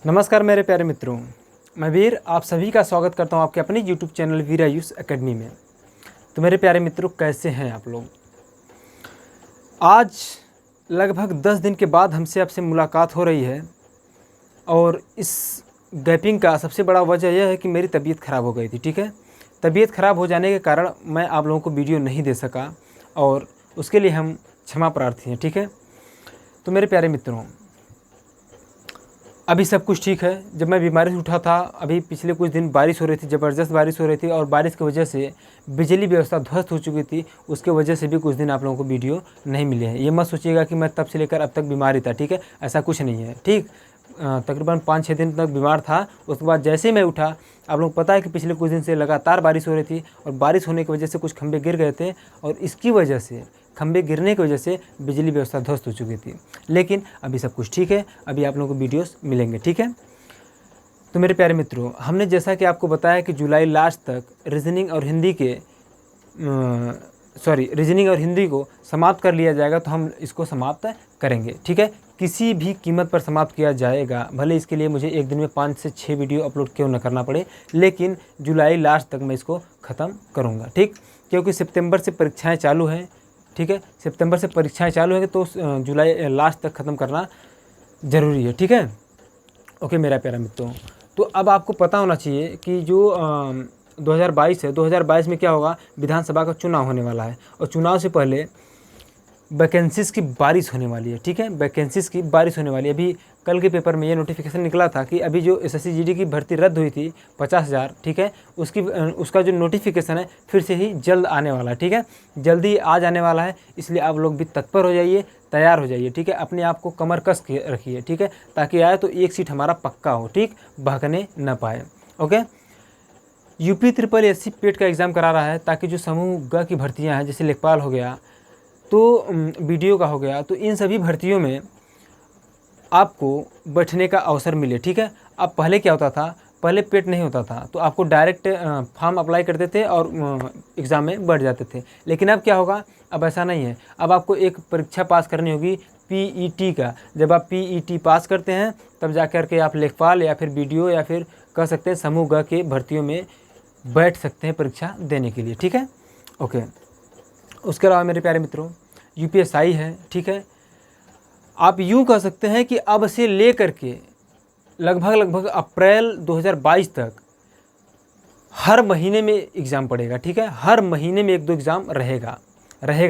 नमस्कार मेरे प्यारे मित्रों, मैं वीर आप सभी का स्वागत करता हूं आपके अपने YouTube चैनल वीर आयुष एकेडमी में। तो मेरे प्यारे मित्रों, कैसे हैं आप लोग? आज लगभग 10 दिन के बाद हमसे आपसे मुलाकात हो रही है और इस गैपिंग का सबसे बड़ा वजह यह है कि मेरी तबीयत ख़राब हो गई थी। ठीक है, तबीयत ख़राब हो जाने के कारण मैं आप लोगों को वीडियो नहीं दे सका और उसके लिए हम क्षमा प्रार्थी हैं। ठीक है, तो मेरे प्यारे मित्रों, अभी सब कुछ ठीक है। जब मैं बीमारी से उठा था, अभी पिछले कुछ दिन बारिश हो रही थी, ज़बरदस्त बारिश हो रही थी और बारिश की वजह से बिजली व्यवस्था ध्वस्त हो चुकी थी। उसके वजह से भी कुछ दिन आप लोगों को वीडियो नहीं मिले हैं। ये मत सोचिएगा कि मैं तब से लेकर अब तक बीमार ही था। ठीक है, ऐसा कुछ नहीं है। ठीक, तकरीबन 5-6 दिन तक बीमार था। उसके बाद जैसे ही मैं उठा, आप लोगों को पता है कि पिछले कुछ दिन से लगातार बारिश हो रही थी और बारिश होने की वजह से कुछ खंभे गिर गए थे और इसकी वजह से, खंभे गिरने की वजह से बिजली व्यवस्था ध्वस्त हो चुकी थी। लेकिन अभी सब कुछ ठीक है, अभी आप लोगों को वीडियोस मिलेंगे। ठीक है, तो मेरे प्यारे मित्रों, हमने जैसा कि आपको बताया कि जुलाई लास्ट तक रीजनिंग और हिंदी को समाप्त कर लिया जाएगा, तो हम इसको समाप्त करेंगे। ठीक है, किसी भी कीमत पर समाप्त किया जाएगा, भले इसके लिए मुझे एक दिन में 5 से 6 वीडियो अपलोड क्यों न करना पड़े, लेकिन जुलाई लास्ट तक मैं इसको ख़त्म करूँगा। ठीक, क्योंकि सितंबर से परीक्षाएँ चालू हैं। ठीक है, सितंबर से परीक्षाएँ चालू हैं, तो जुलाई लास्ट तक ख़त्म करना ज़रूरी है। ठीक है, ओके मेरा प्यारा मित्रों, तो अब आपको पता होना चाहिए कि जो 2022 है, 2022 में क्या होगा, विधानसभा का चुनाव होने वाला है और चुनाव से पहले वैकेंसीज़ की बारिश होने वाली है। ठीक है, वैकेंसीज़ की बारिश होने वाली है। अभी कल के पेपर में ये नोटिफिकेशन निकला था कि अभी जो एसएससी जीडी की भर्ती रद्द हुई थी 50,000, ठीक है, उसका जो नोटिफिकेशन है फिर से ही जल्द आने वाला है। ठीक है, जल्दी आ जाने वाला है, इसलिए आप लोग भी तत्पर हो जाइए, तैयार हो जाइए। ठीक है, अपने आप को कमर कस के रखिए। ठीक है, ताकि आए तो एक सीट हमारा पक्का हो। ठीक, भागने न पाए। ओके, यूपी ट्रिपल एससी पेट का एग्ज़ाम करा रहा है ताकि जो समूह ग की भर्तियाँ हैं, जैसे लेखपाल हो गया, तो वीडियो का हो गया, तो इन सभी भर्तियों में आपको बैठने का अवसर मिले। ठीक है, अब पहले क्या होता था, पहले पेट नहीं होता था तो आपको डायरेक्ट फॉर्म अप्लाई करते थे और एग्ज़ाम में बैठ जाते थे। लेकिन अब क्या होगा, अब ऐसा नहीं है। अब आपको एक परीक्षा पास करनी होगी, पीईटी का। जब आप पीईटी पास करते हैं तब जा कर के आप लेखपाल या फिर वीडियो या फिर कह सकते हैं समूह ग के भर्तियों में बैठ सकते हैं परीक्षा देने के लिए। ठीक है, ओके। उसके अलावा मेरे प्यारे मित्रों, यूपीएसआई है। ठीक है, आप यूँ कह सकते हैं कि अब से ले कर के लगभग अप्रैल 2022 तक हर महीने में एग्ज़ाम पड़ेगा। ठीक है, हर महीने में 1-2 एग्ज़ाम रहेगा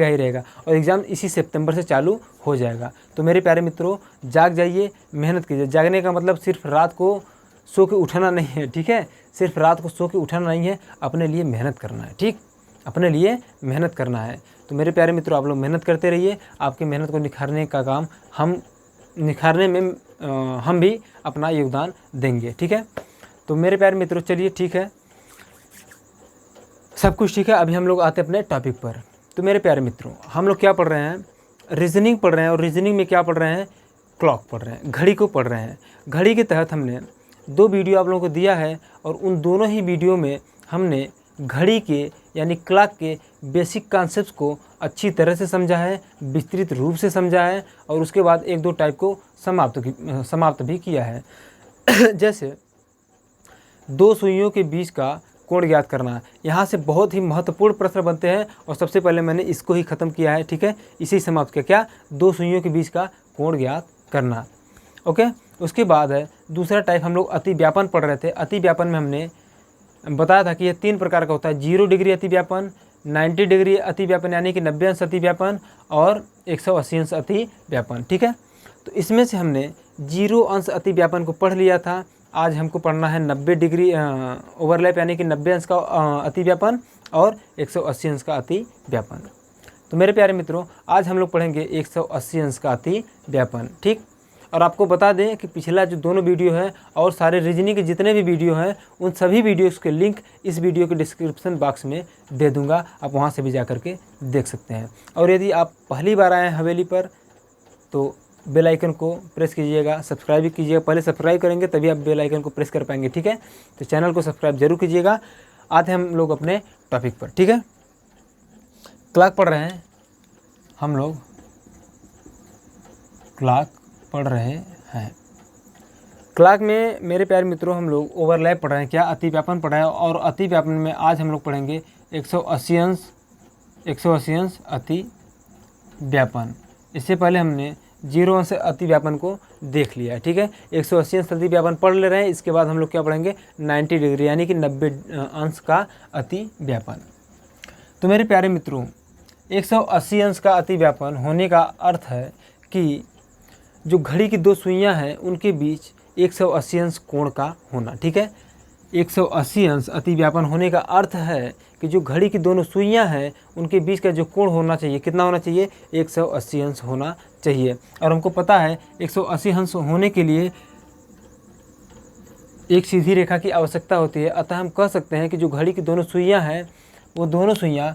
ही रहेगा और एग्ज़ाम इसी सितंबर से चालू हो जाएगा। तो मेरे प्यारे मित्रों, जाग जाइए, मेहनत कीजिए। जागने का मतलब सिर्फ रात को सो के उठना नहीं है। ठीक है, सिर्फ रात को सो के उठना नहीं है, अपने लिए मेहनत करना है। ठीक, अपने लिए मेहनत करना है। तो मेरे प्यारे मित्रों, आप लोग मेहनत करते रहिए। आपकी मेहनत को निखारने का काम निखारने में हम भी अपना योगदान देंगे। ठीक है, तो मेरे प्यारे मित्रों, चलिए ठीक है, सब कुछ ठीक है। अभी हम लोग आते हैं अपने टॉपिक पर। तो मेरे प्यारे मित्रों, हम लोग क्या पढ़ रहे हैं, रीजनिंग पढ़ रहे हैं और रीजनिंग में क्या पढ़ रहे हैं, क्लॉक पढ़ रहे हैं, घड़ी को पढ़ रहे हैं। घड़ी के तहत हमने 2 वीडियो आप लोगों को दिया है और उन दोनों ही वीडियो में हमने घड़ी के यानी क्लॉक के बेसिक कॉन्सेप्ट्स को अच्छी तरह से समझा है, विस्तृत रूप से समझा है और उसके बाद 1-2 टाइप को समाप्त भी किया है। जैसे 2 सुइयों के बीच का कोण ज्ञात करना। यहाँ से बहुत ही महत्वपूर्ण प्रश्न बनते हैं और सबसे पहले मैंने इसको ही ख़त्म किया है। ठीक है, इसी समाप्त किया, क्या, 2 सुइयों के बीच का कोण ज्ञात करना। ओके, उसके बाद है दूसरा टाइप, हम लोग अति व्यापन पढ़ रहे थे। अति व्यापन में हमने बताया था कि यह 3 प्रकार का होता है। 0 डिग्री अति व्यापन, 90 डिग्री अति व्यापन यानी कि 90 अंश अति व्यापन और 180 अंश अति व्यापन। ठीक है, तो इसमें से हमने 0 अंश अति व्यापन को पढ़ लिया था। आज हमको पढ़ना है 90 डिग्री ओवरलैप यानी कि 90 अंश का अति व्यापन और 180 अंश का अति व्यापन। तो मेरे प्यारे मित्रों, आज हम लोग पढ़ेंगे 180 अंश का अति व्यापन। ठीक, और आपको बता दें कि पिछला जो दोनों वीडियो है और सारे रीजनिंग के जितने भी वीडियो हैं, उन सभी वीडियोस के लिंक इस वीडियो के डिस्क्रिप्शन बॉक्स में दे दूंगा। आप वहां से भी जा कर के देख सकते हैं। और यदि आप पहली बार आए हैं हवेली पर तो बेल आइकन को प्रेस कीजिएगा, सब्सक्राइब भी कीजिएगा। पहले सब्सक्राइब करेंगे तभी आप बेल आइकन को प्रेस कर पाएंगे। ठीक है, तो चैनल को सब्सक्राइब जरूर कीजिएगा। आते हैं हम लोग अपने टॉपिक पर। ठीक है, क्लॉक पढ़ रहे हैं हम लोग, क्लॉक पढ़ रहे हैं। क्लास में मेरे प्यारे मित्रों हम लोग ओवरलैप पढ़ रहे हैं, क्या अतिव्यापन पढ़ रहे हैं, और अतिव्यापन में आज हम लोग पढ़ेंगे 180 अंश अतिव्यापन। इससे पहले हमने 0 अंश अतिव्यापन को देख लिया, ठीक है। 180 अंश अतिव्यापन पढ़ ले रहे हैं। इसके बाद हम लोग क्या पढ़ेंगे 90 डिग्री यानी कि 90 अंश का अतिव्यापन। तो मेरे प्यारे मित्रों 180 अंश का अतिव्यापन होने का अर्थ है कि जो घड़ी की दो सुइयां हैं उनके बीच 180 अंश कोण का होना, ठीक है। 180 अंश अतिव्यापन होने का अर्थ है कि जो घड़ी की दोनों सुइयां हैं उनके बीच का जो कोण होना चाहिए, कितना होना चाहिए, 180 अंश होना चाहिए। और हमको पता है 180 अंश होने के लिए एक सीधी रेखा की आवश्यकता होती है। अतः हम कह सकते हैं कि जो घड़ी की दोनों सुइयां हैं वो दोनों सुइयां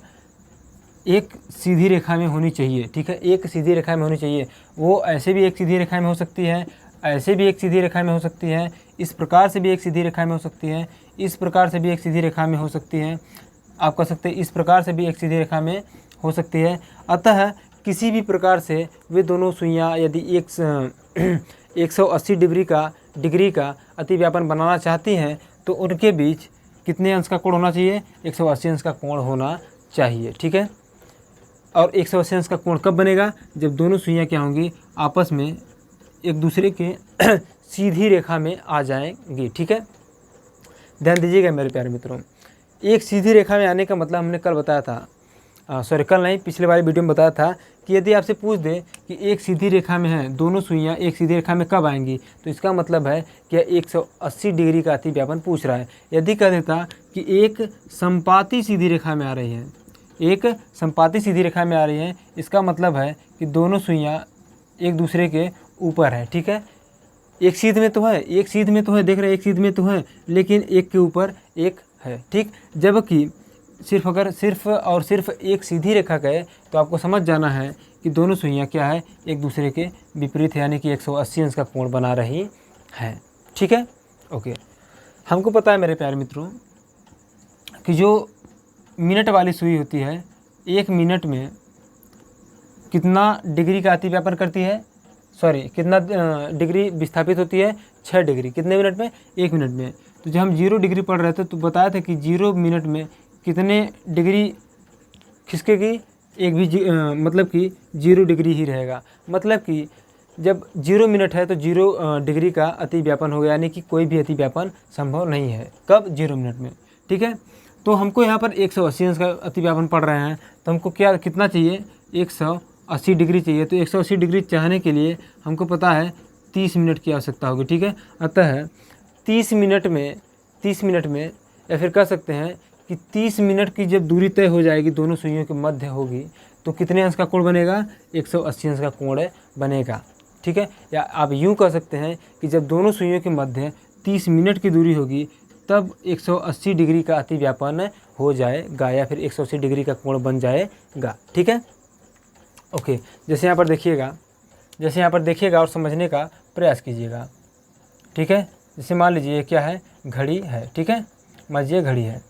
एक सीधी रेखा में होनी चाहिए, ठीक है। एक सीधी रेखा में होनी चाहिए। वो ऐसे भी एक सीधी रेखा में हो सकती है, ऐसे भी एक सीधी रेखा में हो सकती है, इस प्रकार से भी एक सीधी रेखा में हो सकती है, इस प्रकार से भी एक सीधी रेखा में हो सकती है, आप कह सकते हैं इस प्रकार से भी एक सीधी रेखा में हो सकती है। अतः किसी भी प्रकार से वे दोनों सुइयां यदि 180 डिग्री का अतिव्यापन बनाना चाहती हैं तो उनके बीच कितने अंश का कोण होना चाहिए, 180 अंश का कोण होना चाहिए, ठीक है। और 180 अंश का कोण कब बनेगा, जब दोनों सुइयां क्या होंगी, आपस में एक दूसरे के सीधी रेखा में आ जाएंगी, ठीक है। ध्यान दीजिएगा मेरे प्यारे मित्रों, एक सीधी रेखा में आने का मतलब हमने कल बताया था, कल नहीं, पिछले वाली वीडियो में बताया था कि यदि आपसे पूछ दे कि एक सीधी रेखा में है, दोनों सुइयां एक सीधी रेखा में कब आएंगी, तो इसका मतलब है कि 180 डिग्री का अतिव्यापन पूछ रहा है। यदि कह देता कि एक संपाती सीधी रेखा में आ रही है, एक संपाती सीधी रेखा में आ रही है, इसका मतलब है कि दोनों सुइयां एक दूसरे के ऊपर है, ठीक है। एक सीध में तो है, एक सीध में तो है, देख रहे हैं एक सीध में तो है, लेकिन एक के ऊपर एक है, ठीक। जबकि सिर्फ और सिर्फ एक सीधी रेखा गए तो आपको समझ जाना है कि दोनों सुइयां क्या है, एक दूसरे के विपरीत है, यानी कि 180 अंश का कोण बना रही है, ठीक है। ओके, हमको पता है मेरे प्यारे मित्रों कि जो मिनट वाली सुई होती है, 1 मिनट में कितना डिग्री का अतिव्यापन करती है, कितना डिग्री विस्थापित होती है, 6 डिग्री। कितने मिनट में, 1 मिनट में। तो जब हम 0 डिग्री पढ़ रहे थे तो बताया था कि 0 मिनट में कितने डिग्री खिसकेगी, एक भी मतलब कि 0 डिग्री ही रहेगा। मतलब कि जब 0 मिनट है तो 0 डिग्री का अतिव्यापन हो गया, यानी कि कोई भी अतिव्यापन संभव नहीं है। कब, 0 मिनट में, ठीक है। तो हमको यहाँ पर 180 अंश का अतिव्यापन पढ़ रहे हैं तो हमको कितना चाहिए, 180 डिग्री चाहिए। तो 180 डिग्री चाहने के लिए हमको पता है 30 मिनट की आवश्यकता होगी, ठीक है। अतः 30 मिनट में या फिर कह सकते हैं कि 30 मिनट की जब दूरी तय हो जाएगी, दोनों सुइयों के मध्य होगी, तो कितने अंश का कोण बनेगा, 180 अंश का कोण बनेगा, ठीक है। या आप यूँ कह सकते हैं कि जब दोनों सुइयों के मध्य 30 मिनट की दूरी होगी तब 180 डिग्री का अतिव्यापन हो जाएगा, या फिर 180 डिग्री का कोण बन जाएगा, ठीक है। ओके, जैसे यहाँ पर देखिएगा और समझने का प्रयास कीजिएगा, ठीक है। जैसे मान लीजिए क्या है, घड़ी है, ठीक है। मानिए घड़ी है,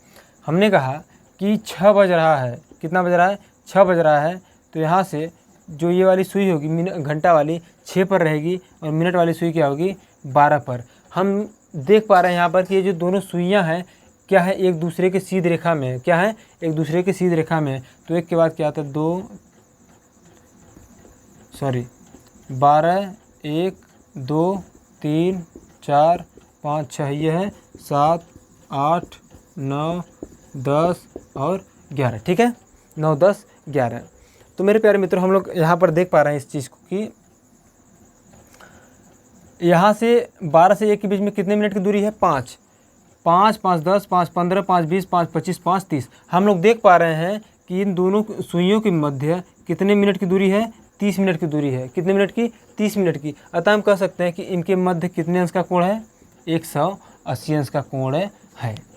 हमने कहा कि 6 बज रहा है, कितना बज रहा है, 6 बज रहा है। तो यहाँ से जो ये वाली सुई होगी घंटा वाली 6 पर रहेगी और मिनट वाली सुई क्या होगी, 12 पर। हम देख पा रहे हैं यहाँ पर कि ये जो दोनों सुइयाँ हैं क्या है, एक दूसरे के सीध रेखा में है, क्या है, एक दूसरे के सीध रेखा में है। तो एक के बाद क्या आता है, 12, 1, 2, 3, 4, 5, 6, ये है 7, 8, 9, 10 और 11, ठीक है। 9, 10, 11। तो मेरे प्यारे मित्रों हम लोग यहाँ पर देख पा रहे हैं इस चीज़ को कि यहाँ से 12 से 1 के बीच में कितने मिनट की दूरी है, 5, 5, 5, 10, 5, 15, 5, 20, 5, 25, 5, 30। हम लोग देख पा रहे हैं कि इन दोनों सुइयों के मध्य कितने मिनट की दूरी है, 30 मिनट की दूरी है। कितने मिनट की, 30 मिनट की। अतः हम कह सकते हैं कि इनके मध्य कितने अंश का कोण है, 180 अंश का कोण है,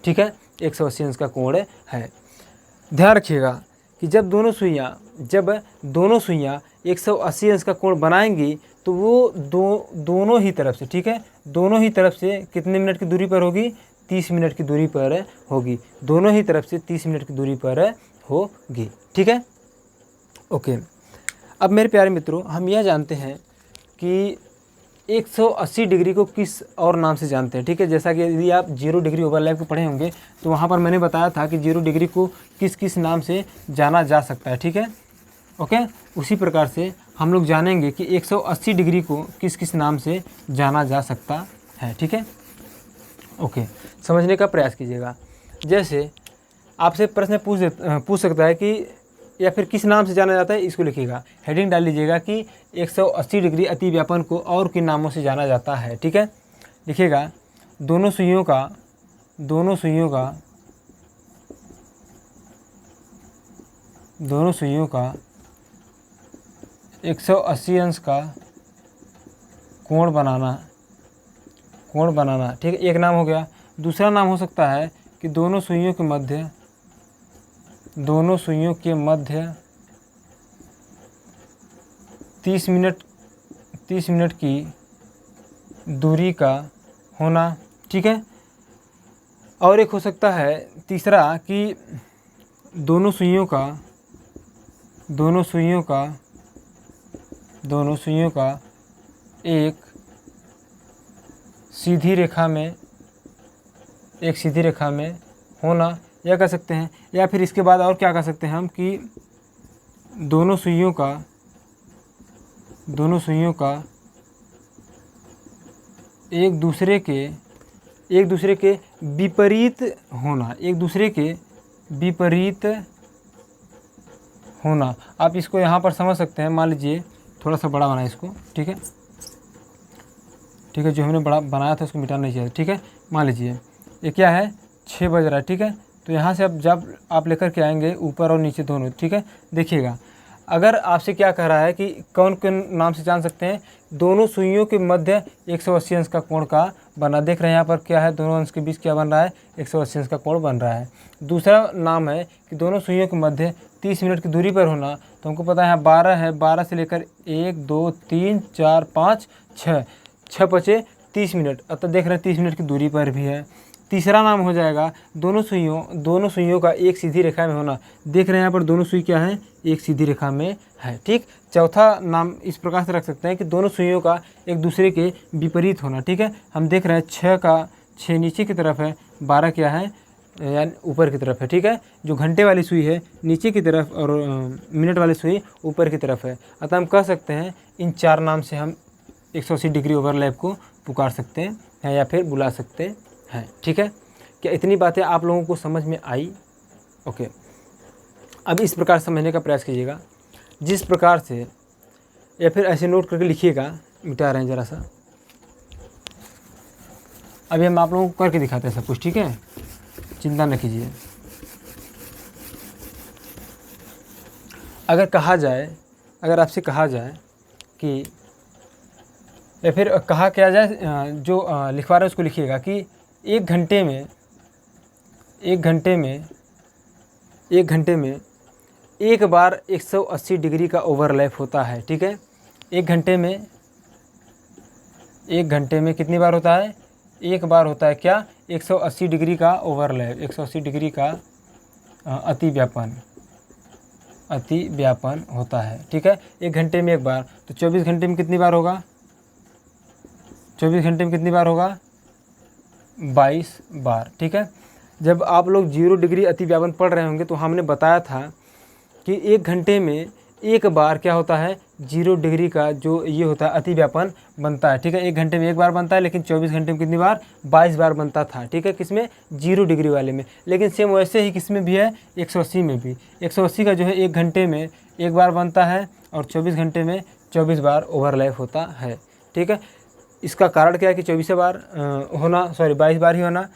ठीक है। 180 अंश का कोण है। ध्यान रखिएगा कि जब दोनों सुइयां 180 अंश का कोण बनाएंगी तो वो दोनों ही तरफ से, ठीक है, दोनों ही तरफ से कितने मिनट की दूरी पर होगी, 30 मिनट की दूरी पर होगी। दोनों ही तरफ से 30 मिनट की दूरी पर होगी, ठीक है। ओके, अब मेरे प्यारे मित्रों हम यह जानते हैं कि 180 डिग्री को किस और नाम से जानते हैं, ठीक है। जैसा कि यदि आप 0 डिग्री ओवरलैप को पढ़े होंगे तो वहाँ पर मैंने बताया था कि 0 डिग्री को किस किस नाम से जाना जा सकता है, ठीक है। ओके, उसी प्रकार से हम लोग जानेंगे कि 180 डिग्री को किस किस नाम से जाना जा सकता है, ठीक है। ओके, समझने का प्रयास कीजिएगा। जैसे आपसे प्रश्न पूछ सकता है कि या फिर किस नाम से जाना जाता है, इसको लिखिएगा, हेडिंग डाल लीजिएगा कि 180 डिग्री अतिव्यापन को और किन नामों से जाना जाता है, ठीक है। लिखिएगा दोनों सुइयों का 180 अंश का कोण बनाना, ठीक है, एक नाम हो गया। दूसरा नाम हो सकता है कि दोनों सुइयों के मध्य 30 मिनट की दूरी का होना, ठीक है। और एक हो सकता है तीसरा कि दोनों सुइयों का एक सीधी रेखा में होना, यह कह सकते हैं। या फिर इसके बाद और क्या कह सकते हैं हम कि दोनों सुइयों का एक दूसरे के विपरीत होना, आप इसको यहाँ पर समझ सकते हैं। मान लीजिए थोड़ा सा बड़ा बनाए इसको, ठीक है, जो हमने बड़ा बनाया था उसको मिटाना नहीं चाहिए, ठीक है। मान लीजिए ये क्या है, 6 बज रहा है, ठीक है। तो यहाँ से अब जब आप लेकर के आएंगे ऊपर और नीचे दोनों, ठीक है। देखिएगा अगर आपसे क्या कह रहा है कि कौन कौन नाम से जान सकते हैं, दोनों सुइयों के मध्य 180 अंश का कोण का बना, देख रहे हैं यहाँ पर क्या है, दोनों अंश के बीच क्या बन रहा है, 180 अंश का कोण बन रहा है। दूसरा नाम है कि दोनों सुइयों के मध्य 30 मिनट की दूरी पर होना, तो हमको पता है यहाँ 12 है, 12 से लेकर 1 2 3 4 5 6 बचे 30 मिनट, अतः देख रहे हैं 30 मिनट की दूरी पर भी है। तीसरा नाम हो जाएगा दोनों सुइयों का एक सीधी रेखा में होना, देख रहे हैं यहाँ पर दोनों सुई क्या है, एक सीधी रेखा में है, ठीक। चौथा नाम इस प्रकार से रख सकते हैं कि दोनों सुइयों का एक दूसरे के विपरीत होना, ठीक है। हम देख रहे हैं 6 नीचे की तरफ है, 12 क्या है, यानी ऊपर की तरफ है, ठीक है। जो घंटे वाली सुई है नीचे की तरफ और मिनट वाली सुई ऊपर की तरफ है, अतः हम कह सकते हैं इन 4 नाम से हम 180 डिग्री ओवरलैप को पुकार सकते हैं या फिर बुला सकते हैं, ठीक है। क्या इतनी बातें आप लोगों को समझ में आई? ओके, अब इस प्रकार समझने का प्रयास कीजिएगा, जिस प्रकार से, या फिर ऐसे नोट करके लिखिएगा, मिटा रहे हैं ज़रा सा, अभी हम आप लोगों को करके दिखाते हैं सब कुछ, ठीक है, चिंता न कीजिए। अगर आपसे कहा जाए कि, या फिर कहा क्या जाए, जो लिखवा रहे हैं उसको लिखिएगा कि एक घंटे में एक बार 180 डिग्री का ओवरलैप होता है, ठीक है। एक घंटे में कितनी बार होता है, एक बार होता है क्या, 180 डिग्री का ओवरलैप, 180 डिग्री का अतिव्यापन होता है, ठीक है। एक घंटे में एक बार, तो 24 घंटे में कितनी बार होगा, 22 बार, ठीक है। जब आप लोग 0 डिग्री अतिव्यापन पढ़ रहे होंगे तो हमने बताया था कि एक घंटे में एक बार क्या होता है, 0 डिग्री का जो ये होता है अतिव्यापन बनता है, ठीक है। एक घंटे में एक बार बनता है, लेकिन 24 घंटे में कितनी बार, 22 बार बनता था, ठीक है। किसमें, 0 डिग्री वाले में। लेकिन सेम वैसे ही किसमें भी है, 180 में भी। 180 का जो है एक घंटे में एक बार बनता है और 24 घंटे में 24 बार ओवरलैप होता है, ठीक है। इसका कारण क्या है कि 22 बार ही होना।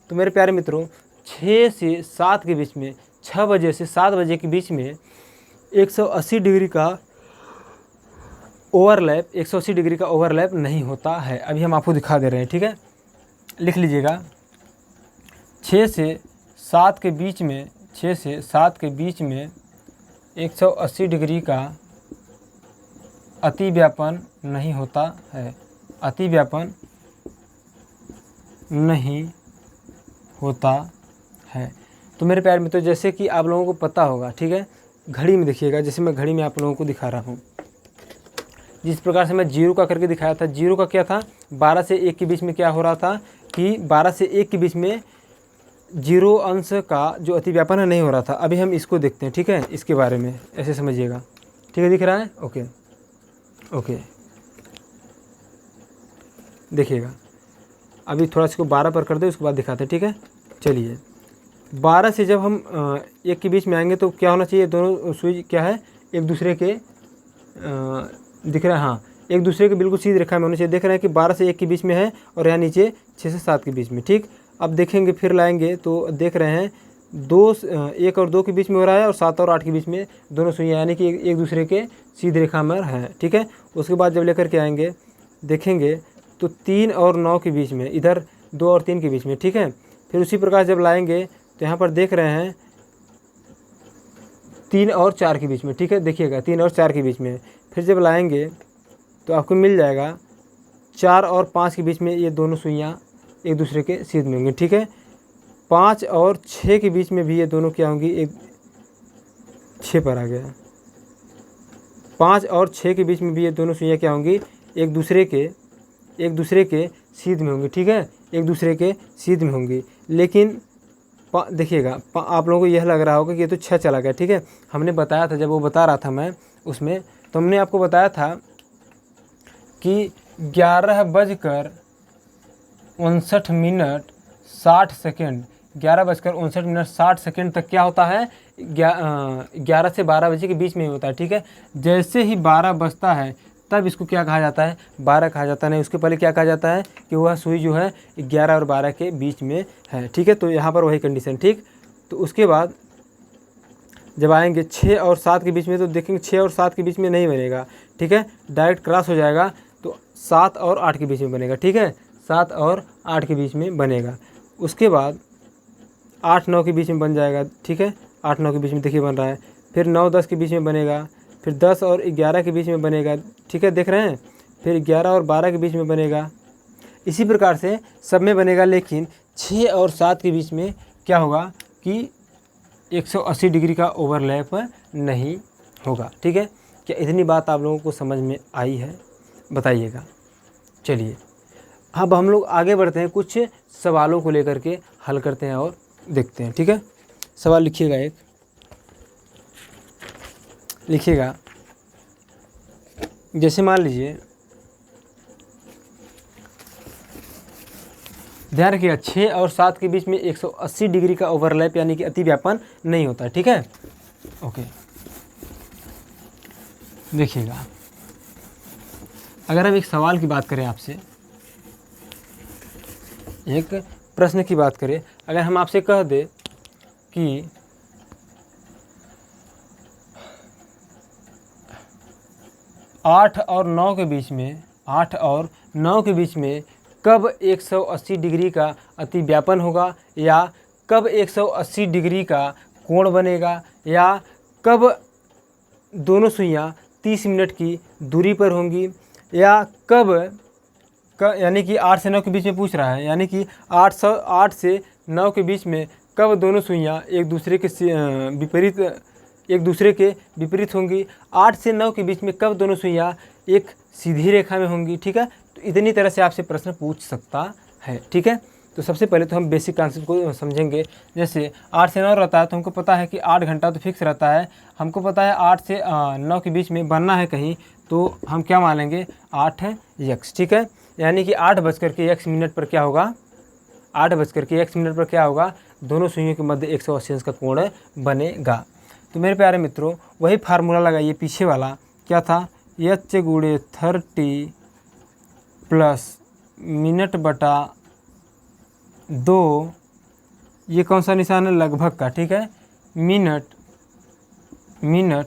तो मेरे प्यारे मित्रों, 6 से 7 के बीच में, 6 बजे से 7 बजे के बीच में 180 डिग्री का ओवरलैप नहीं होता है। अभी हम आपको दिखा दे रहे हैं, ठीक है, लिख लीजिएगा। 6 से 7 के बीच में 180 डिग्री का अतिव्यापन नहीं होता है, अतिव्यापन नहीं होता है। तो मेरे प्यारे मित्रों, जैसे कि आप लोगों को पता होगा, ठीक है, घड़ी में देखिएगा, जैसे मैं घड़ी में आप लोगों को दिखा रहा हूँ, जिस प्रकार से मैं 0 का करके दिखाया था, 0 का क्या था, 12 से 1 के बीच में क्या हो रहा था कि 12 से 1 के बीच में 0 अंश का जो अतिव्यापन है नहीं हो रहा था। अभी हम इसको देखते हैं, ठीक है, इसके बारे में ऐसे समझिएगा, ठीक है, दिख रहा है, ओके ओके, देखिएगा। अभी थोड़ा इसको 12 पर कर दे, उसके बाद दिखाते हैं, ठीक है। चलिए 12 से जब हम 1 के बीच में आएंगे तो क्या होना चाहिए, दोनों सुई क्या है, एक दूसरे के दिख रहा है, हाँ, एक दूसरे के बिल्कुल सीधी रेखा में होने चाहिए। देख रहे हैं कि 12 से 1 के बीच में है और यहाँ नीचे 6 से 7 के बीच में, ठीक। अब देखेंगे, फिर लाएंगे तो देख रहे हैं 1 और 2 के बीच में हो रहा है और 7 और 8 के बीच में दोनों सुइयाँ यानी कि एक दूसरे के सीधी रेखा में हैं, ठीक है। उसके बाद जब लेकर के आएंगे देखेंगे तो 3 और 9 के बीच में, इधर 2 और 3 के बीच में, ठीक है। फिर उसी प्रकार जब लाएंगे तो यहाँ पर देख रहे हैं 3 और 4 के बीच में, ठीक है, देखिएगा 3 और 4 के बीच में। फिर जब लाएंगे तो आपको मिल जाएगा 4 और 5 के बीच में, ये दोनों सुइयाँ एक दूसरे के सीध में होंगी, ठीक है। 5 और 6 के बीच में भी ये दोनों क्या होंगी, एक 6 पर आ गया, 5 और 6 के बीच में भी ये दोनों सुइयाँ क्या होंगी, एक दूसरे के सीध में होंगी, ठीक है, एक दूसरे के सीध में होंगी। लेकिन देखिएगा आप लोगों को यह लग रहा होगा कि ये तो 6 चला गया, ठीक है। हमने बताया था, जब वो बता रहा था मैं उसमें, तो हमने आपको बताया था कि 11:59:60 11:59:60 तक क्या होता है, 11 से 12 बजे के बीच में ही होता है, ठीक है। जैसे ही 12 बजता है तब इसको क्या कहा जाता है, 12 कहा जाता है, नहीं उसके पहले क्या कहा जाता है कि वह सुई जो है 11 और 12 के बीच में है, ठीक है। तो यहाँ पर वही कंडीशन, ठीक। तो उसके बाद जब आएंगे 6 और 7 के बीच में तो देखेंगे 6 और 7 के बीच में नहीं बनेगा, ठीक है, डायरेक्ट क्रॉस हो जाएगा, तो 7 और 8 के बीच में बनेगा, ठीक है, 7 और 8 के बीच में बनेगा। उसके बाद 8-9 के बीच में बन जाएगा, ठीक है, 8-9 के बीच में देखिए बन रहा है। फिर 9-10 के बीच में बनेगा, फिर 10 और 11 के बीच में बनेगा, ठीक है, देख रहे हैं। फिर 11 और 12 के बीच में बनेगा, इसी प्रकार से सब में बनेगा। लेकिन 6 और 7 के बीच में क्या होगा कि 180 डिग्री का ओवरलैप नहीं होगा, ठीक है। क्या इतनी बात आप लोगों को समझ में आई है, बताइएगा। चलिए अब हम लोग आगे बढ़ते हैं, कुछ सवालों को लेकर के हल करते हैं और देखते हैं, ठीक है। सवाल लिखिएगा, एक लिखिएगा, जैसे मान लीजिए, ध्यान रखिएगा 6 और 7 के बीच में 180 डिग्री का ओवरलैप यानी कि अतिव्यापन नहीं होता, ठीक है, ओके। देखिएगा अगर हम एक सवाल की बात करें आपसे, एक प्रश्न की बात करें, अगर हम आपसे कह दें कि 8 और 9 के बीच में, 8 और 9 के बीच में कब 180 डिग्री का अतिव्यापन होगा, या कब 180 डिग्री का कोण बनेगा, या कब दोनों सुइयाँ 30 मिनट की दूरी पर होंगी, या कब यानी कि 8 से 9 के बीच में पूछ रहा है, यानी कि 8 से 9 के बीच में कब दोनों सुइयाँ एक दूसरे के विपरीत होंगी, 8 से 9 के बीच में कब दोनों सुइयाँ एक सीधी रेखा में होंगी, ठीक है। तो इतनी तरह से आपसे प्रश्न पूछ सकता है, ठीक है। तो सबसे पहले तो हम बेसिक कॉन्सेप्ट को समझेंगे। जैसे 8 से 9 रहता है तो हमको पता है कि 8 घंटा तो फिक्स रहता है, हमको पता है 8 से 9 के बीच में बनना है कहीं, तो हम क्या मानेंगे 8x, ठीक है। यानी कि 8:x मिनट पर क्या होगा, 8:x मिनट पर क्या होगा, दोनों सुइयों के मध्य 180 अंश का कोण बनेगा। तो मेरे प्यारे मित्रों, वही फार्मूला लगाइए पीछे वाला, क्या था, h × 30 प्लस मिनट बटा 2, ये कौन सा निशान है, लगभग का, ठीक है, मिनट ×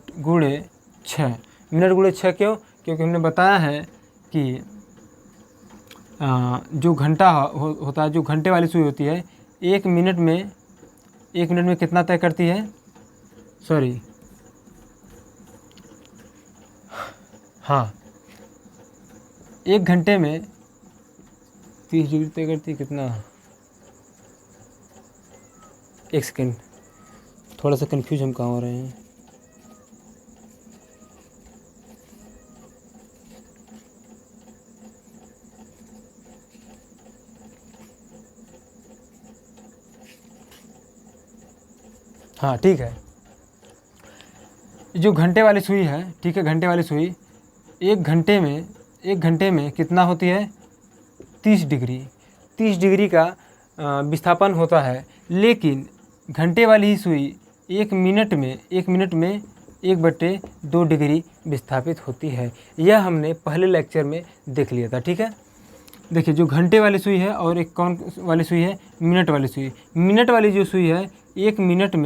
6, मिनट × 6 क्यों, क्योंकि हमने बताया है कि जो घंटा होता है, जो घंटे वाली सुई होती है, 1 मिनट में कितना तय करती है, सॉरी, हाँ, 1 घंटे में 30 डिग्री तय करती है, कितना, 1 सेकेंड, थोड़ा सा कंफ्यूज हम कहाँ हो रहे हैं, हाँ ठीक है, जो घंटे वाली सुई है, ठीक है, घंटे वाली सुई एक घंटे में कितना होती है, 30 डिग्री, 30 डिग्री का विस्थापन होता है। लेकिन घंटे वाली ही सुई 1 मिनट में 1/2 डिग्री विस्थापित होती है। यह हमने पहले लेक्चर में देख लिया था, ठीक है। देखिए, जो घंटे वाली सुई है और एक कौन वाली सुई है, मिनट वाली सुई। मिनट वाली जो सुई है 1 मिनट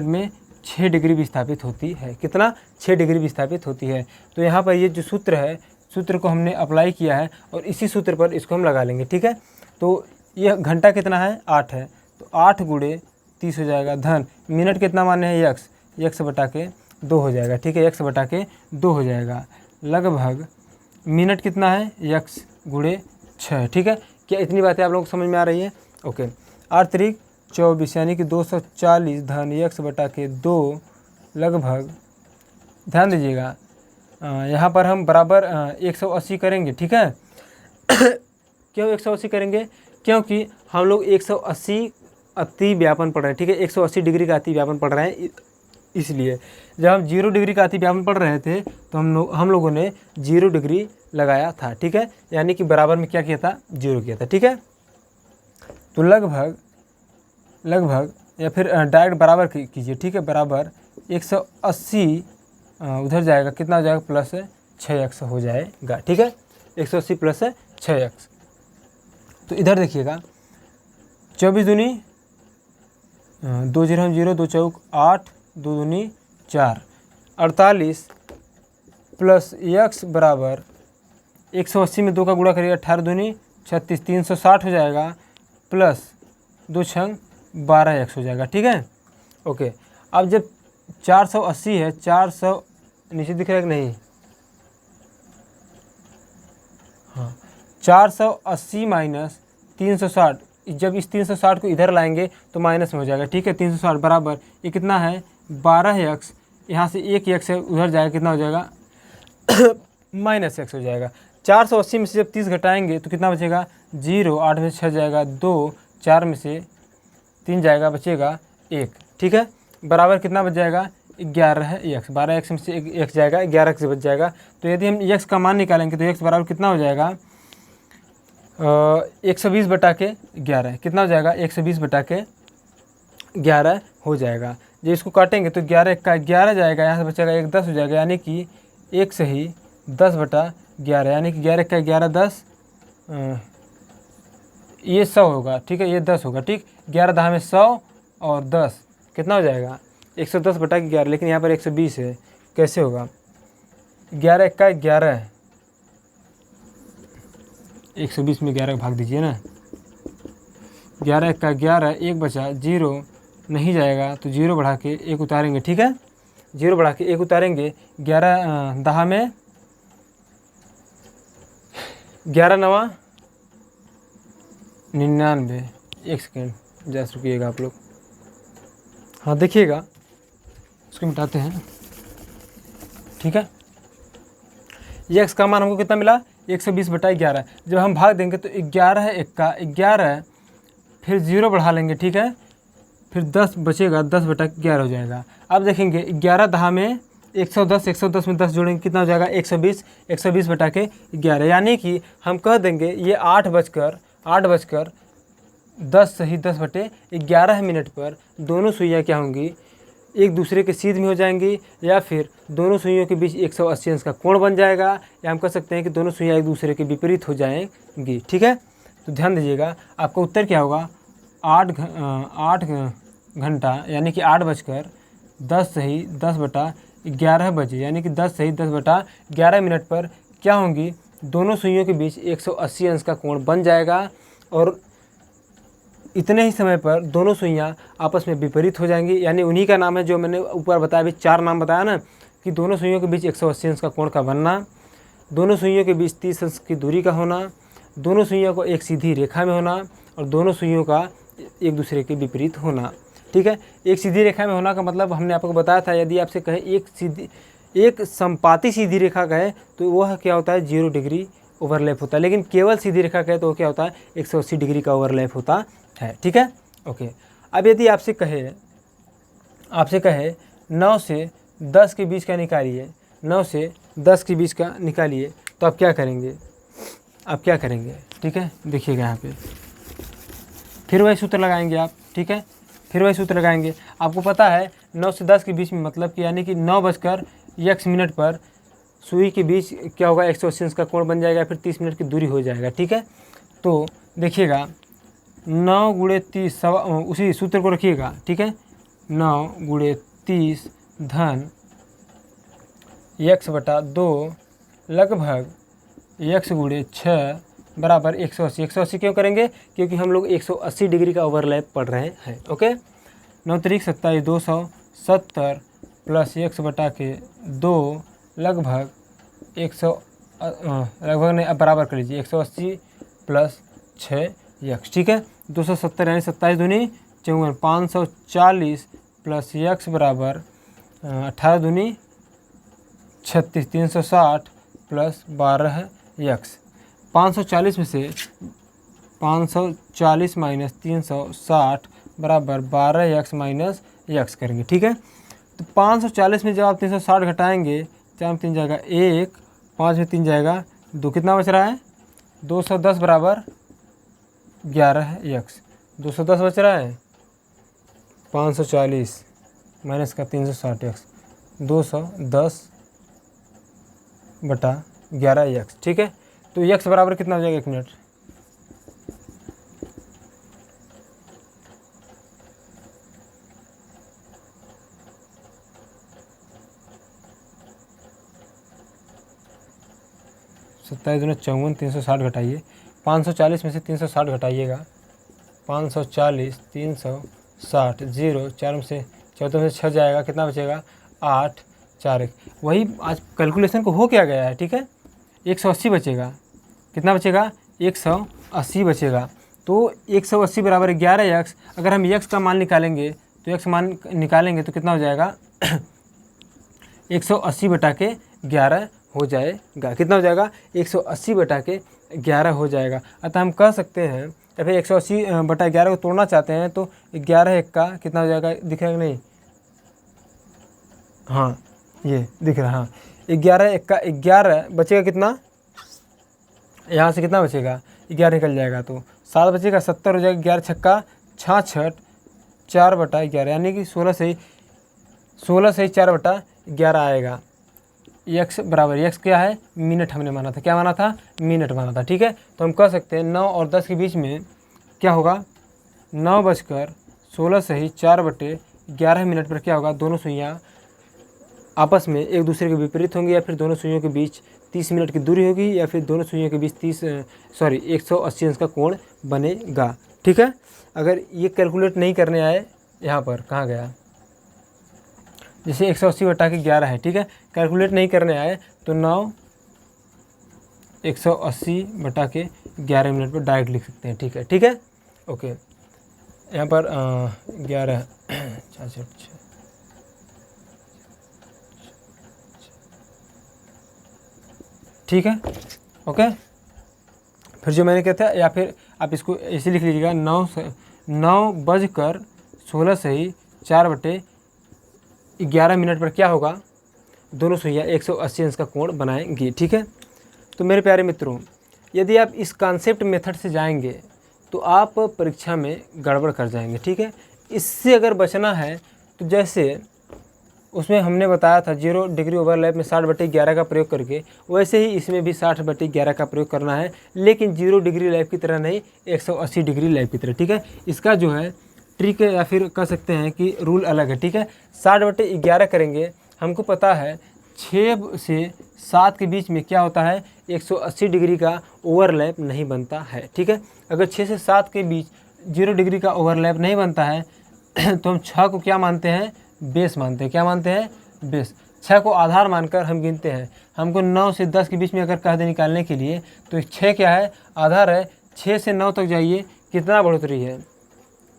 में 6 डिग्री विस्थापित होती है। कितना? 6 डिग्री विस्थापित होती है। तो यहाँ पर ये जो सूत्र है, सूत्र को हमने अप्लाई किया है और इसी सूत्र पर इसको हम लगा लेंगे, ठीक है। तो यह घंटा कितना है, 8 है, तो 8 × 30 हो जाएगा, धन मिनट कितना माने हैं, x बटा के 2 हो जाएगा, ठीक है, x बटा के 2 हो जाएगा। लगभग मिनट कितना है, x × 6, ठीक है। क्या इतनी बातें आप लोगों को समझ में आ रही है? ओके। 8 × 24 यानी कि 240 धन x बटा के 2 लगभग, ध्यान दीजिएगा यहाँ पर हम बराबर 180 करेंगे, ठीक है। क्यों 180 करेंगे? क्योंकि हम लोग 180 अति व्यापन पढ़ रहे हैं, ठीक है, 180 डिग्री का अति व्यापन पढ़ रहे हैं। इसलिए जब हम 0 डिग्री का अति व्यापन पढ़ रहे थे तो हम लोगों ने 0 डिग्री लगाया था, ठीक है, यानी कि बराबर में क्या किया था, 0 किया था, ठीक है। तो लगभग या फिर डायरेक्ट बराबर कीजिए, ठीक है, बराबर 180 उधर जाएगा, कितना हो जाएगा, प्लस 6x हो जाएगा, ठीक है, 180 प्लस 6x। तो इधर देखिएगा, 24 दूनी 2 0 0, 2 चौक 8, 2 दूनी 4, 48 प्लस x बराबर 180 में 2 का गुणा करिएगा, 18 दूनी 36, 360 हो जाएगा, प्लस 2 छंग 12x हो जाएगा, ठीक है। ओके, अब जब 480 है, 400 नीचे दिख रहा है कि नहीं, हाँ, 480 माइनस 360, जब इस 360 को इधर लाएंगे तो माइनस में हो जाएगा, ठीक है। 360 बराबर ये कितना है, 12x, यहाँ से 1x है उधर जाएगा, कितना हो जाएगा, -x हो जाएगा। 480 में से जब 30 घटाएंगे तो कितना बचेगा, 0, 8 में से 6 जाएगा 2, 4 में से 3 जाएगा, बचेगा 1, ठीक है, बराबर कितना बच जाएगा, 11x, 12x में से x जाएगा, 11x बच जाएगा। तो यदि हम x का मान निकालेंगे तो x बराबर कितना हो जाएगा, 120 बटा के 11, कितना हो जाएगा, 120 बटा के 11 हो जाएगा। जब इसको काटेंगे तो 11 का 11 जाएगा, यहाँ से बचेगा 1 10 हो जाएगा, यानी कि 1 सही 10 बटा 11, यानी कि 11 का 11 10, ये 100 होगा, ठीक है, ये 10 होगा, ठीक, 11 10 में 100 और 10 कितना हो जाएगा, 110 बटा 11, लेकिन यहाँ पर 120 है, कैसे होगा, 11 का 11, 120 में 11 भाग दीजिए ना, 11 का 11, 1 बचा, 0 नहीं जाएगा तो 0 बढ़ा के 1 उतारेंगे, ठीक है, 0 बढ़ा के 1 उतारेंगे, 11 10 में 11 9 99, 1 सेकेंड जैसे रुकिएगा आप लोग, हाँ देखिएगा, इसको मिटाते हैं, ठीक है। ये x का मान हमको कितना मिला, 120 बटा 11। जब हम भाग देंगे तो 11 है, 1 का 11, फिर 0 बढ़ा लेंगे, ठीक है, फिर 10 बचेगा, 10 बटा 11 हो जाएगा। अब देखेंगे 11 10 में 110, 110 में 10 जोड़ेंगे, कितना हो जाएगा, 120, 120 बटा के 11, यानी कि हम कह देंगे ये 8 बजकर 10 सही 10 बटे 11 मिनट पर दोनों सुइयाँ क्या होंगी, एक दूसरे के सीध में हो जाएंगी, या फिर दोनों सुइयों के बीच 180 अंश का कोण बन जाएगा, या हम कह सकते हैं कि दोनों सुइयाँ एक दूसरे के विपरीत हो जाएंगी, ठीक है। तो ध्यान दीजिएगा, आपका उत्तर क्या होगा, 8 घंटा यानी कि 8 बजकर 10 सही 10 बटा 11 बजे, यानी कि 10 सही 10 बटा 11 मिनट पर क्या होंगी, दोनों सुइयों के बीच 180 अंश का कोण बन जाएगा, और इतने ही समय पर दोनों सुइयाँ आपस में विपरीत हो जाएंगी, यानी उन्हीं का नाम है जो मैंने ऊपर बताया, अभी 4 नाम बताया ना, कि दोनों सुइयों के बीच 180 अंश का कोण का बनना, दोनों सुइयों के बीच 30 अंश की दूरी का होना, दोनों सुइयों को एक सीधी रेखा में होना, और दोनों सुइयों का एक दूसरे के विपरीत होना, ठीक है। एक सीधी रेखा में होना का मतलब हमने आपको बताया था, यदि आपसे कहें एक संपाती सीधी रेखा कहे तो वह क्या होता है, 0 डिग्री ओवरलैप होता है, लेकिन केवल सीधी रेखा कहे तो वो क्या होता है, 180 डिग्री का ओवरलैप होता है, ठीक है। ओके, अब यदि आपसे कहे आपसे कहे 9 से 10 के बीच का निकालिए, 9 से 10 के बीच का निकालिए, तो आप क्या करेंगे? आप क्या करेंगे? ठीक है, देखिएगा यहाँ पे फिर वही सूत्र लगाएंगे आप। ठीक है, फिर वही सूत्र लगाएंगे। आपको पता है 9 से 10 के बीच में मतलब कि यानी कि 9:01 पर सुई के बीच क्या होगा? 180 अंश का कोण बन जाएगा, फिर 30 मिनट की दूरी हो जाएगा। ठीक है, तो देखिएगा 9 × 30 उसी सूत्र को रखिएगा। ठीक है, 9 × 30 धन x/2 लगभग x × 6 बराबर 180। 180 क्यों करेंगे? क्योंकि हम लोग 180 डिग्री का ओवरलैप पढ़ रहे हैं। ओके, 9 × 27 270 प्लस x/2 लगभग 100 लगभग नहीं, अब बराबर कर लीजिए 180 प्लस 6x। ठीक है, 270 यानी 27 दूनी 54, 540 प्लस x बराबर 18 दूनी 36, 360 प्लस 12x। 540 में से 540 माइनस 360 बराबर 12x माइनस x करेंगे। ठीक है, तो 540 में जब आप 360 घटाएंगे, 4 में 3 जाएगा 1, 5 में 3 जाएगा 2, कितना बच रहा है? 210 बराबर 11x। 210 बच रहा है, 540 माइनस का 360x, 210/11x। ठीक है, तो x बराबर कितना हो जाएगा? 1 मिनट, सत्ताईस दूनी 54, 360 घटाइए, 540 में से 360 घटाइएगा, 540 360 0, 4 में से 14 में से 6 जाएगा, कितना बचेगा? 8 4 1। वही आज कैलकुलेशन को हो क्या गया है। ठीक है, 180 बचेगा, कितना बचेगा? 180 बचेगा। तो 180 बराबर 11x। अगर हम x का मान निकालेंगे तो x मान निकालेंगे तो कितना हो जाएगा? 180/11 हो जाएगा। कितना हो जाएगा? 180/11 हो जाएगा। अतः हम कह सकते हैं, या फिर 180/11 को तोड़ना चाहते हैं तो 11 1 का कितना हो जाएगा? दिख रहा है कि नहीं? हाँ, ये दिख रहा है। हाँ, 11 1 का 11 बचेगा, कितना? यहाँ से कितना बचेगा? 11 निकल जाएगा तो 7 बचेगा, 70 हो जाएगा। 11 छक्का 66, 4/11 यानी कि 16 से ही 4/11 आएगा। x बराबर, x क्या है? मिनट हमने माना था। क्या माना था? मिनट माना था। ठीक है, तो हम कह सकते हैं 9 और 10 के बीच में क्या होगा? 9:16 से ही 4/11 मिनट पर क्या होगा? दोनों सुइयाँ आपस में एक दूसरे के विपरीत होंगी, या फिर दोनों सुइयों के बीच 30 मिनट की दूरी होगी, या फिर दोनों सुइयों के बीच 180 अंश का कोण बनेगा। ठीक है, अगर ये कैलकुलेट नहीं करने आए, यहाँ पर कहाँ गया? जैसे 180/11 है। ठीक है, कैलकुलेट नहीं करने आए तो 9 180/11 मिनट पर डायरेक्ट लिख सकते हैं। ठीक है, ठीक है, ओके। यहाँ पर 11 66 ठीक है, ओके। फिर जो मैंने कहा था, या फिर आप इसको ऐसे लिख लीजिएगा, 9:16 से ही 4/11 मिनट पर क्या होगा? दोनों सुइयाँ 180 अंश का कोण बनाएंगी। ठीक है, तो मेरे प्यारे मित्रों, यदि आप इस कॉन्सेप्ट मेथड से जाएंगे तो आप परीक्षा में गड़बड़ कर जाएंगे। ठीक है, इससे अगर बचना है तो जैसे उसमें हमने बताया था 0 डिग्री ओवरलैप में 60/11 का प्रयोग करके, वैसे ही इसमें भी 60/11 का प्रयोग करना है, लेकिन 0 डिग्री लैप की तरह नहीं, 180 डिग्री लैप की तरह। ठीक है, इसका जो है ट्रिक है, या फिर कह सकते हैं कि रूल अलग है। ठीक है, 60/11 करेंगे, हमको पता है 6 से 7 के बीच में क्या होता है? 180 डिग्री का ओवरलैप नहीं बनता है। ठीक है, अगर 6 से 7 के बीच 0 डिग्री का ओवरलैप नहीं बनता है तो हम 6 को क्या मानते हैं? बेस मानते हैं। क्या मानते हैं? बेस। 6 को आधार मानकर हम गिनते हैं। हमको 9 से 10 के बीच में अगर कह दे निकालने के लिए, तो 6 क्या है? आधार है। 6 से 9 तक जाइए, कितना बढ़ोतरी है?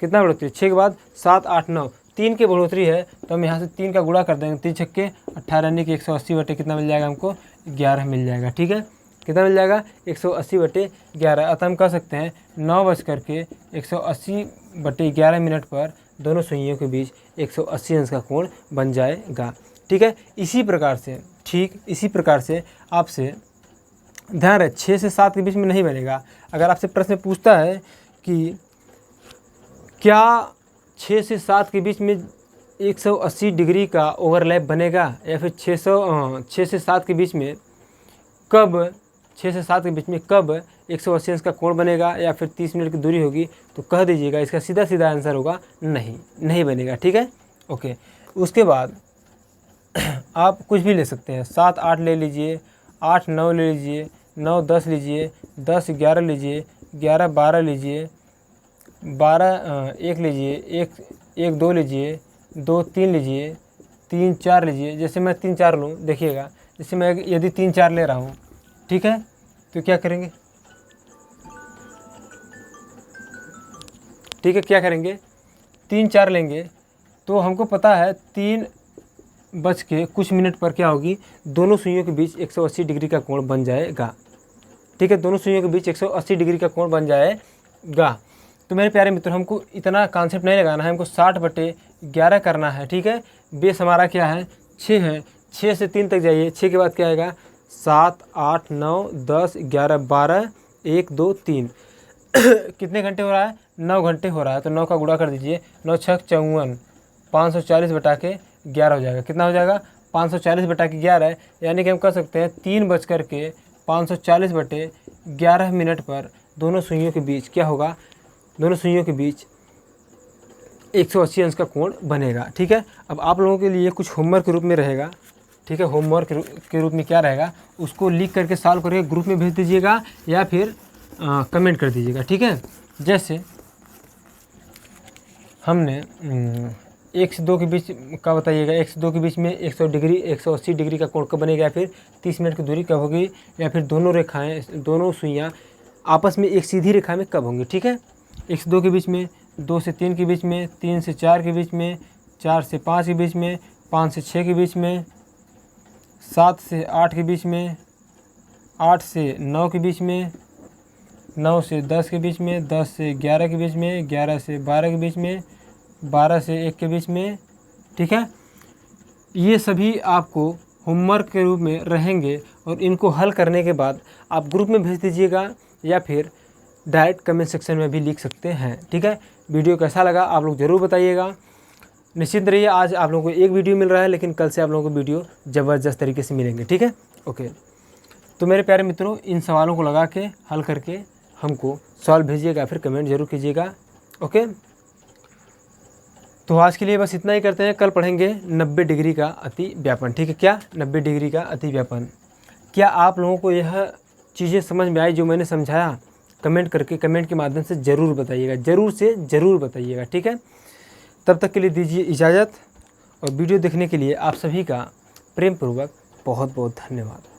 कितना बढ़ोतरी? 6 के बाद 7 8 9, 3 की बढ़ोतरी है, तो हम यहाँ से 3 का गुणा कर देंगे। 3 छक्के 18 यानी कि 180 कितना मिल जाएगा? हमको 11 मिल जाएगा। ठीक है, कितना मिल जाएगा? 180/11। अतः हम कह सकते हैं 9:180/11 मिनट पर दोनों सुइयों के बीच 180 अंश का कोण बन जाएगा। ठीक है, इसी प्रकार से आपसे ध्यान रहे 6 से 7 के बीच में नहीं बनेगा। अगर आपसे प्रश्न पूछता है कि क्या 6 से 7 के बीच में 180 डिग्री का ओवरलैप बनेगा, या फिर 6 से 7 के बीच में कब 180 अंश का कोण बनेगा, या फिर 30 मिनट की दूरी होगी, तो कह दीजिएगा। इसका सीधा आंसर होगा नहीं बनेगा। ठीक है, ओके। उसके बाद आप कुछ भी ले सकते हैं, 7 8 ले लीजिए, 8 9 ले लीजिए, 9 10 लीजिए, 10 11 लीजिए, 11 12 लीजिए, 12 1 लीजिए, 1 2 लीजिए, 2 3 लीजिए, 3 4 लीजिए। जैसे मैं 3 4 लूँ, देखिएगा, जैसे मैं यदि 3 4 ले रहा हूँ, ठीक है, तो क्या करेंगे, ठीक है, क्या करेंगे, 3 4 लेंगे तो हमको पता है 3 बज के कुछ मिनट पर क्या होगी, दोनों सुइयों के बीच 180 डिग्री का कोण बन जाएगा। ठीक है, दोनों सुइयों के बीच 180 डिग्री का कोण बन जाएगा। तो मेरे प्यारे मित्रों, हमको इतना कॉन्सेप्ट नहीं लगाना है, हमको 60/11 करना है। ठीक है, बेस हमारा क्या है, 6 है। 6 से 3 तक जाइए, 6 के बाद क्या आएगा, 7 8 9 10 11 12 1 2 3 कितने घंटे हो रहा है, 9 घंटे हो रहा है। तो 9 का गुणा कर दीजिए, 9 6 54, 540/11 हो जाएगा। कितना हो जाएगा, 540/11, यानी कि हम कह सकते हैं 3:540/11 मिनट पर दोनों सुइयों के बीच क्या होगा, दोनों सुइयों के बीच 180 अंश का कोण बनेगा। ठीक है, अब आप लोगों के लिए कुछ होमवर्क के रूप में रहेगा। ठीक है, होमवर्क के रूप में क्या रहेगा, उसको लिख करके सॉल्व करके ग्रुप में भेज दीजिएगा, या फिर कमेंट कर दीजिएगा। ठीक है, जैसे हमने 1 से 2 के बीच का बताइएगा, 1 से 2 के बीच में 180 डिग्री का कोण कब बनेगा, या फिर 30 मिनट की दूरी कब होगी, या फिर दोनों सुइयाँ आपस में एक सीधी रेखा में कब होंगी। ठीक है, 1 से 2 के बीच में, 2 से 3 के बीच में, 3 से 4 के बीच में, 4 से 5 के बीच में, 5 से 6 के बीच में, 7 से 8 के बीच में, 8 से 9 के बीच में, 9 से 10 के बीच में, 10 से 11 के बीच में, 11 से 12 के बीच में, 12 से 1 के बीच में। ठीक है, ये सभी आपको होमवर्क के रूप में रहेंगे, और इनको हल करने के बाद आप ग्रुप में भेज दीजिएगा, या फिर डायरेक्ट कमेंट सेक्शन में भी लिख सकते हैं। ठीक है, वीडियो कैसा लगा आप लोग ज़रूर बताइएगा। निश्चिंत रहिए, आज आप लोगों को एक वीडियो मिल रहा है, लेकिन कल से आप लोगों को वीडियो ज़बरदस्त तरीके से मिलेंगे। ठीक है, ओके। तो मेरे प्यारे मित्रों, इन सवालों को लगा के हल करके हमको सवाल भेजिएगा, फिर कमेंट जरूर कीजिएगा। ओके, तो आज के लिए बस इतना ही करते हैं। कल पढ़ेंगे 90 डिग्री का अति व्यापन। ठीक है, क्या 90 डिग्री का अति व्यापन, क्या आप लोगों को यह चीज़ें समझ में आई जो मैंने समझाया? कमेंट करके, कमेंट के माध्यम से ज़रूर बताइएगा, ज़रूर बताइएगा। ठीक है, तब तक के लिए दीजिए इजाज़त, और वीडियो देखने के लिए आप सभी का प्रेम पूर्वक बहुत बहुत धन्यवाद।